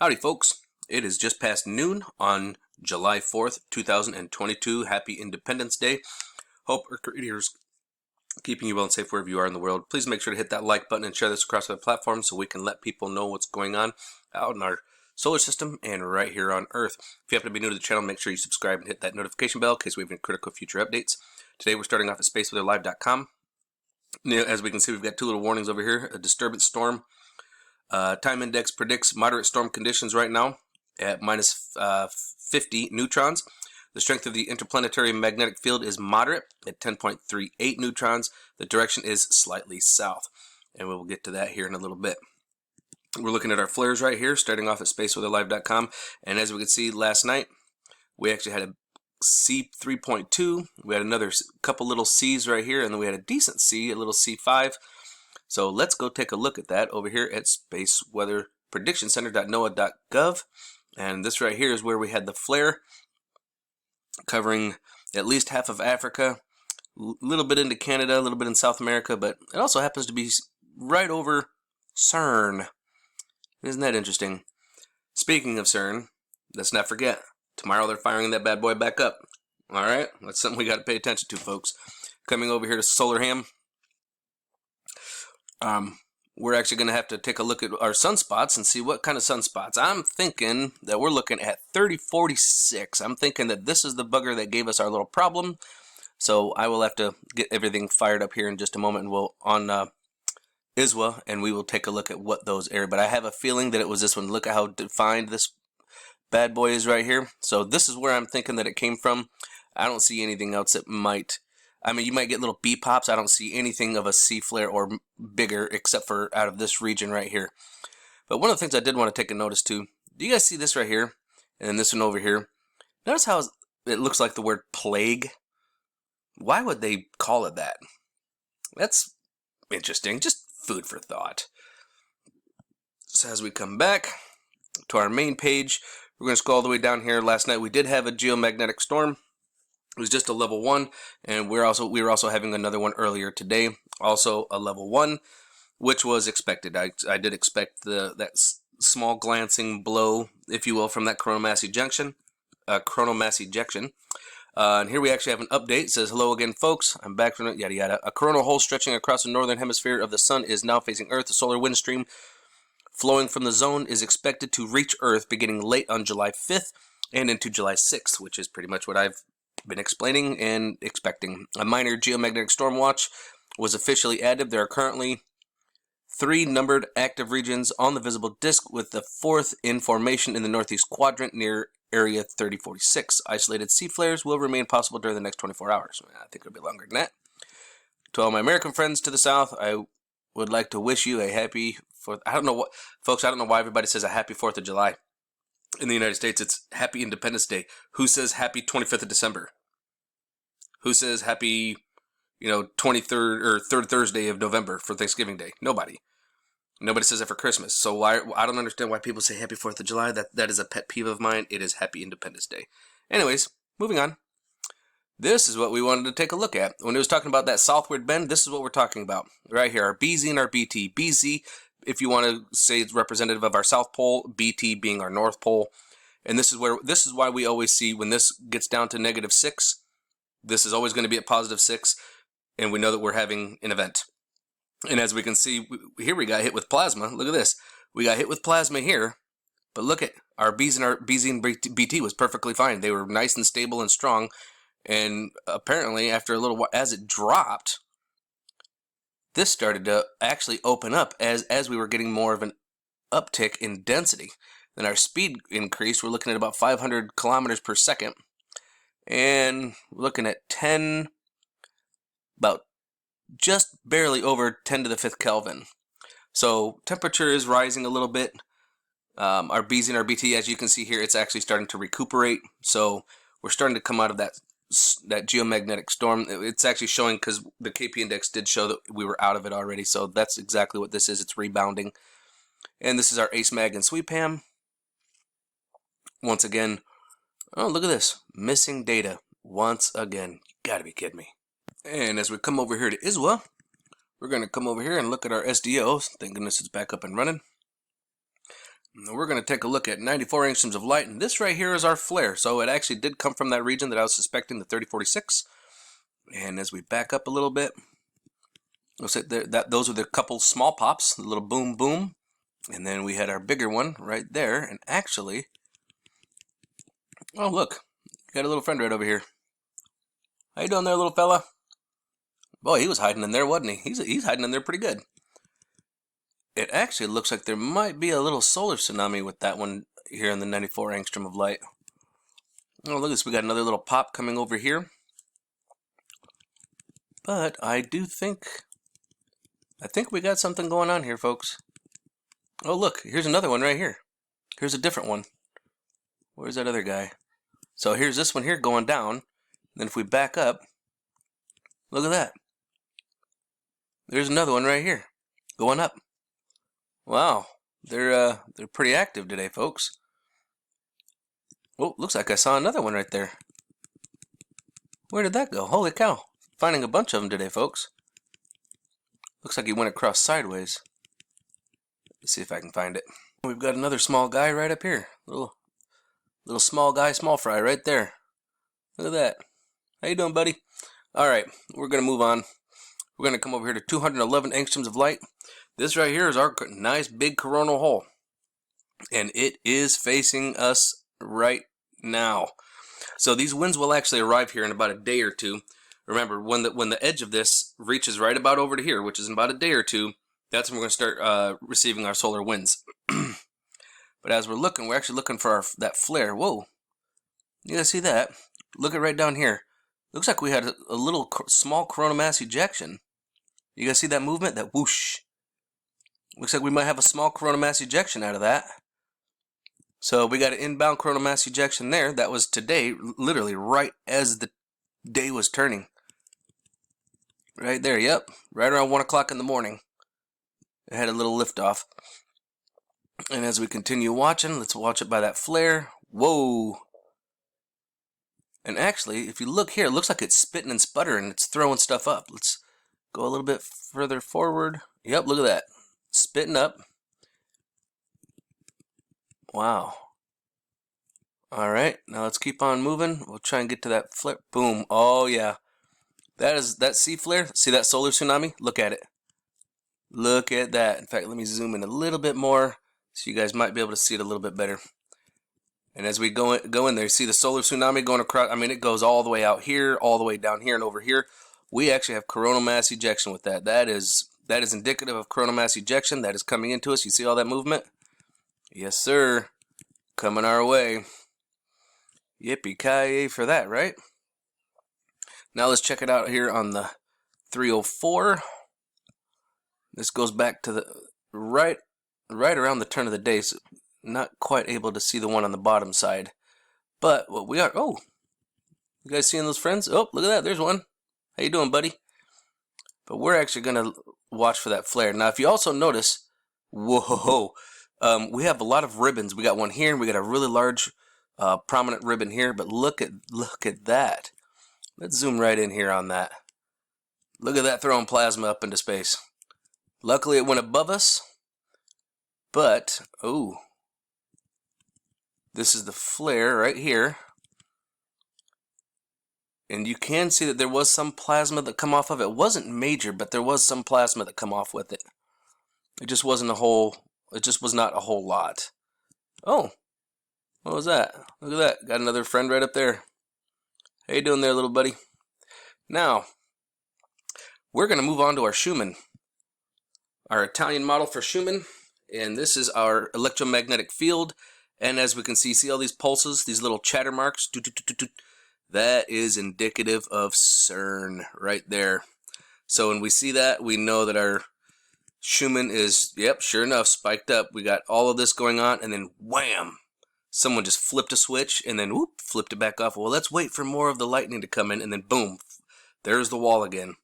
Howdy folks, it is just past noon on July 4th, 2022. Happy Independence Day. Hope our creators keeping you well and safe wherever you are in the world. Please make sure to hit that like button and share this across other platforms so we can let people know what's going on out in our solar system and right here on Earth. If you happen to be new to the channel, make sure you subscribe and hit that notification bell in case we have any critical future updates. Today we're starting off at spaceweatherlive.com. As we can see, we've got two little warnings over here. A disturbance storm. Time index predicts moderate storm conditions right now at minus 50 neutrons. The strength of the interplanetary magnetic field is moderate at 10.38 neutrons. The direction is slightly south, and we'll get to that here in a little bit. We're looking at our flares right here, starting off at spaceweatherlive.com, and as we can see last night, we actually had a C3.2. We had another couple little C's right here, and then we had a decent C, a little C5. So let's go take a look at that over here at spaceweatherpredictioncenter.noaa.gov. And this right here is where we had the flare covering at least half of Africa, a little bit into Canada, a little bit in South America, but it also happens to be right over CERN. Isn't that interesting? Speaking of CERN, let's not forget, tomorrow they're firing that bad boy back up. All right, that's something we got to pay attention to, folks. Coming over here to Solarham. We're actually going to have to take a look at our sunspots and see what kind of sunspots. I'm thinking that we're looking at 3046. I'm thinking that this is the bugger that gave us our little problem. So I will have to get everything fired up here in just a moment, and we'll on ISWA, and we will take a look at what those are. But I have a feeling that it was this one. Look at how defined this bad boy is right here. So this is where I'm thinking that it came from. I don't see anything else that might. I mean, you might get little B pops. I don't see anything of a C flare or bigger except for out of this region right here. But one of the things I did want to take a notice to, do you guys see this right here? And then this one over here. Notice how it looks like the word plague? Why would they call it that? That's interesting. Just food for thought. So as we come back to our main page, we're going to scroll all the way down here. Last night we did have a geomagnetic storm. It was just a level 1, and we were also having another one earlier today, also a level 1, which was expected. I did expect that small glancing blow, if you will, from that coronal mass ejection. And here we actually have an update. It says, hello again, folks. I'm back from it, yada yada. A coronal hole stretching across the northern hemisphere of the sun is now facing Earth. The solar wind stream flowing from the zone is expected to reach Earth beginning late on July 5th and into July 6th, which is pretty much what I've been explaining and expecting. A minor geomagnetic storm watch was officially added. There are currently 3 numbered active regions on the visible disk, with the 4th in formation in the northeast quadrant near area 3046. Isolated C flares will remain possible during the next 24 hours. I think it'll be longer than that. To all my American friends to the south, I would like to wish you a happy 4th. I don't know what, folks, I don't know why everybody says a happy 4th of July. In the United States, it's Happy Independence Day. Who says Happy 25th of December? Who says Happy, 23rd or 3rd Thursday of November for Thanksgiving Day? Nobody. Nobody says that for Christmas. So I don't understand why people say Happy 4th of July. That is a pet peeve of mine. It is Happy Independence Day. Anyways, moving on. This is what we wanted to take a look at. When it was talking about that southward bend, this is what we're talking about. Right here, our BZ and our BT. BZ, if you want to say it's representative of our South Pole, BT being our North Pole. And this is why we always see when this gets down to -6, this is always going to be at +6, and we know that we're having an event. And as we can see, here we got hit with plasma. Look at this. We got hit with plasma here, but look at our BZ and BT was perfectly fine. They were nice and stable and strong, and apparently after a little while, as it dropped, this started to actually open up as we were getting more of an uptick in density. Then our speed increased. We're looking at about 500 kilometers per second. And we're looking at about just barely over 10 to the 5th Kelvin. So temperature is rising a little bit. Our BZ and our BT, as you can see here, it's actually starting to recuperate. So we're starting to come out of that geomagnetic storm. It's actually showing, because the KP index did show that we were out of it already, so that's exactly what this is. It's rebounding. And this is our Ace Mag and Sweep Ham. Once again, oh, look at this. Missing data once again. Gotta be kidding me. And as we come over here to ISWA, we're going to come over here and look at our SDO. Thank goodness it's back up and running. We're going to take a look at 94 angstroms of light, and this right here is our flare. So it actually did come from that region that I was suspecting, the 3046. And as we back up a little bit, looks like those are the couple small pops, the little boom boom. And then we had our bigger one right there. And actually, oh look, got a little friend right over here. How you doing there, little fella? Boy, he was hiding in there, wasn't he? He's hiding in there pretty good. It actually looks like there might be a little solar tsunami with that one here in the 94 angstrom of light. Oh, look at this. We got another little pop coming over here. But I think we got something going on here, folks. Oh, look. Here's another one right here. Here's a different one. Where's that other guy? So here's this one here going down. Then if we back up, look at that. There's another one right here going up. Wow, they're pretty active today, folks. Oh, looks like I saw another one right there. Where did that go? Holy cow. Finding a bunch of them today, folks. Looks like he went across sideways. Let's see if I can find it. We've got another small guy right up here. Little small guy, small fry right there. Look at that. How you doing, buddy? All right, we're going to move on. We're going to come over here to 211 angstroms of light. This right here is our nice big coronal hole. And it is facing us right now. So these winds will actually arrive here in about a day or two. Remember, when the edge of this reaches right about over to here, which is in about a day or two, that's when we're going to start receiving our solar winds. But as we're looking, we're actually looking for that flare. Whoa. You guys see that? Look at right down here. Looks like we had a little small coronal mass ejection. You guys see that movement? That whoosh. Looks like we might have a small coronal mass ejection out of that. So we got an inbound coronal mass ejection there. That was today, literally right as the day was turning. Right there, yep. Right around 1 o'clock in the morning. It had a little liftoff. And as we continue watching, let's watch it by that flare. Whoa. And actually, if you look here, it looks like it's spitting and sputtering. It's throwing stuff up. Let's go a little bit further forward. Yep, look at that. Spitting up. Wow. Alright, now let's keep on moving. We'll try and get to that flare. Boom. Oh, yeah. That sea flare. See that solar tsunami? Look at it. Look at that. In fact, let me zoom in a little bit more so you guys might be able to see it a little bit better. And as we go in there, see the solar tsunami going across. I mean, it goes all the way out here, all the way down here, and over here. We actually have coronal mass ejection with that. That is indicative of coronal mass ejection. That is coming into us. You see all that movement? Yes, sir. Coming our way. Yippee-ki-yay for that, right? Now let's check it out here on the 304. This goes back to the right around the turn of the day. So not quite able to see the one on the bottom side. But what we are... Oh! You guys seeing those friends? Oh, look at that. There's one. How you doing, buddy? But we're actually going to watch for that flare. Now, if you also notice... Whoa! We have a lot of ribbons. We got one here, and we got a really large, prominent ribbon here. But look at that. Let's zoom right in here on that. Look at that throwing plasma up into space. Luckily, it went above us. But, oh, this is the flare right here. And you can see that there was some plasma that come off of it. It wasn't major, but there was some plasma that come off with it. It just wasn't a whole, it just was not a whole lot. Oh, what was that? Look at that. Got another friend right up there. How you doing there, little buddy? Now, we're going to move on to our Schumann. Our Italian model for Schumann. And this is our electromagnetic field. And as we can see all these pulses, these little chatter marks. That is indicative of CERN right there. So when we see that, we know that our Schumann is, yep, sure enough, spiked up. We got all of this going on, and then wham! Someone just flipped a switch, and then whoop, flipped it back off. Well, let's wait for more of the lightning to come in, and then boom, there's the wall again.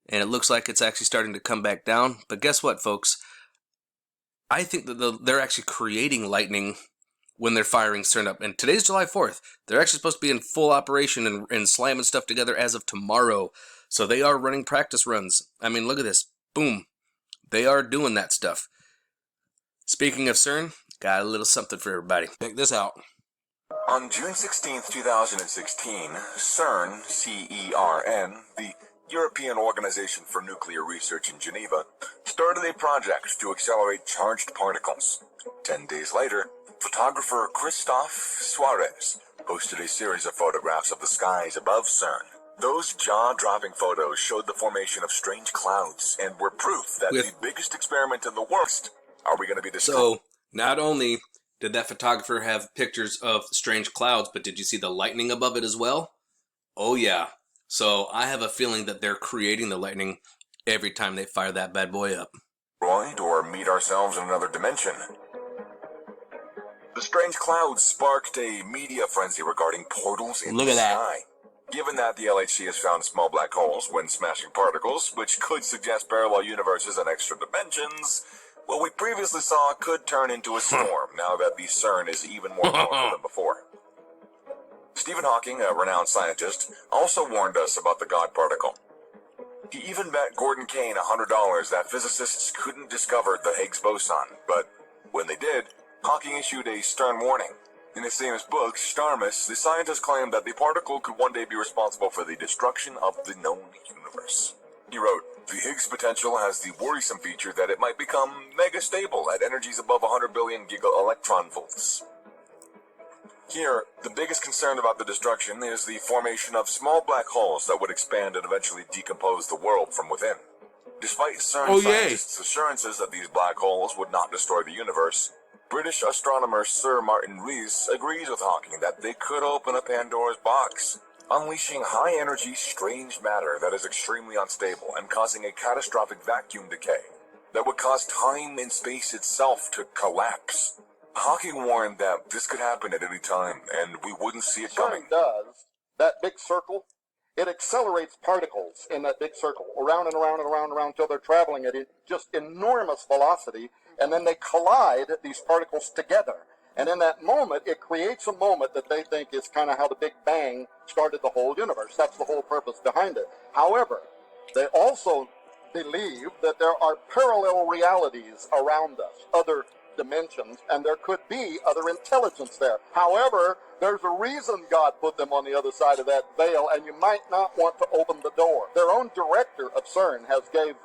And it looks like it's actually starting to come back down. But guess what, folks? I think that they're actually creating lightning when they're firing CERN up. And today's July 4th. They're actually supposed to be in full operation and slamming stuff together as of tomorrow. So they are running practice runs. I mean, look at this. Boom. They are doing that stuff. Speaking of CERN, got a little something for everybody. Check this out. On June 16, 2016, CERN, C-E-R-N, the European Organization for Nuclear Research in Geneva, started a project to accelerate charged particles. 10 days later, photographer Christophe Suarez posted a series of photographs of the skies above CERN. Those jaw-dropping photos showed the formation of strange clouds and were proof that the biggest experiment in the world. Are we going to be destroyed? So, not only did that photographer have pictures of strange clouds, but did you see the lightning above it as well? Oh yeah. So I have a feeling that they're creating the lightning every time they fire that bad boy up. Or meet ourselves in another dimension. The strange clouds sparked a media frenzy regarding portals in the sky. Given that the LHC has found small black holes when smashing particles, which could suggest parallel universes and extra dimensions, what we previously saw could turn into a storm now that the CERN is even more powerful than before. Stephen Hawking, a renowned scientist, also warned us about the God particle. He even bet Gordon Kane $100 that physicists couldn't discover the Higgs boson, but when they did, Hawking issued a stern warning. In his famous book, Starmus, the scientist claimed that the particle could one day be responsible for the destruction of the known universe. He wrote, "The Higgs potential has the worrisome feature that it might become mega-stable at energies above 100 billion giga-electron volts." Here, the biggest concern about the destruction is the formation of small black holes that would expand and eventually decompose the world from within. Despite CERN scientists' assurances that these black holes would not destroy the universe, British astronomer Sir Martin Rees agrees with Hawking that they could open a Pandora's box, unleashing high-energy, strange matter that is extremely unstable and causing a catastrophic vacuum decay that would cause time and space itself to collapse. Hawking warned that this could happen at any time, and we wouldn't see it coming. CERN does, that big circle, it accelerates particles in that big circle, around and around and around and around until they're traveling at just enormous velocity, and then they collide these particles together. And in that moment, it creates a moment that they think is kind of how the Big Bang started the whole universe. That's the whole purpose behind it. However, they also believe that there are parallel realities around us, other dimensions, and there could be other intelligence there. However, there's a reason God put them on the other side of that veil, and you might not want to open the door. Their own director of CERN has gave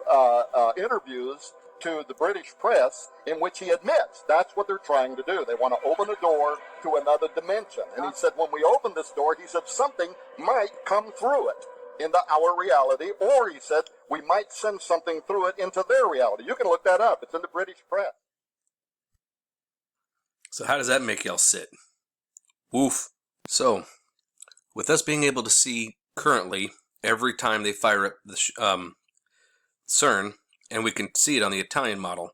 interviews to the British press in which he admits that's what they're trying to do. They want to open a door to another dimension. And he said, when we open this door, he said, something might come through it into our reality, or he said, we might send something through it into their reality. You can look that up. It's in the British press. So how does that make y'all sit? Woof. So, with us being able to see currently every time they fire up the CERN, and we can see it on the Italian model,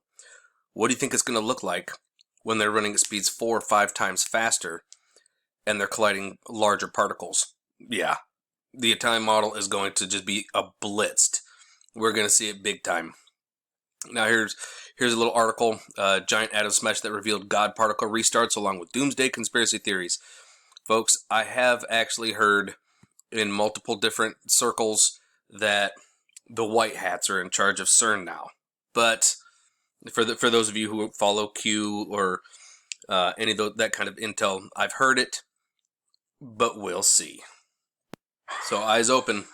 what do you think it's going to look like when they're running at speeds 4 or 5 times faster and they're colliding larger particles? Yeah, the Italian model is going to just be blitzed. We're going to see it big time. Now here's a little article, giant atom smash that revealed God particle restarts along with doomsday conspiracy theories. Folks, I have actually heard in multiple different circles that the white hats are in charge of CERN now. But for those of you who follow Q or any of that kind of intel, I've heard it, but we'll see. So eyes open,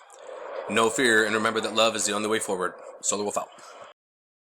no fear, and remember that love is the only way forward. Solar Wolf out.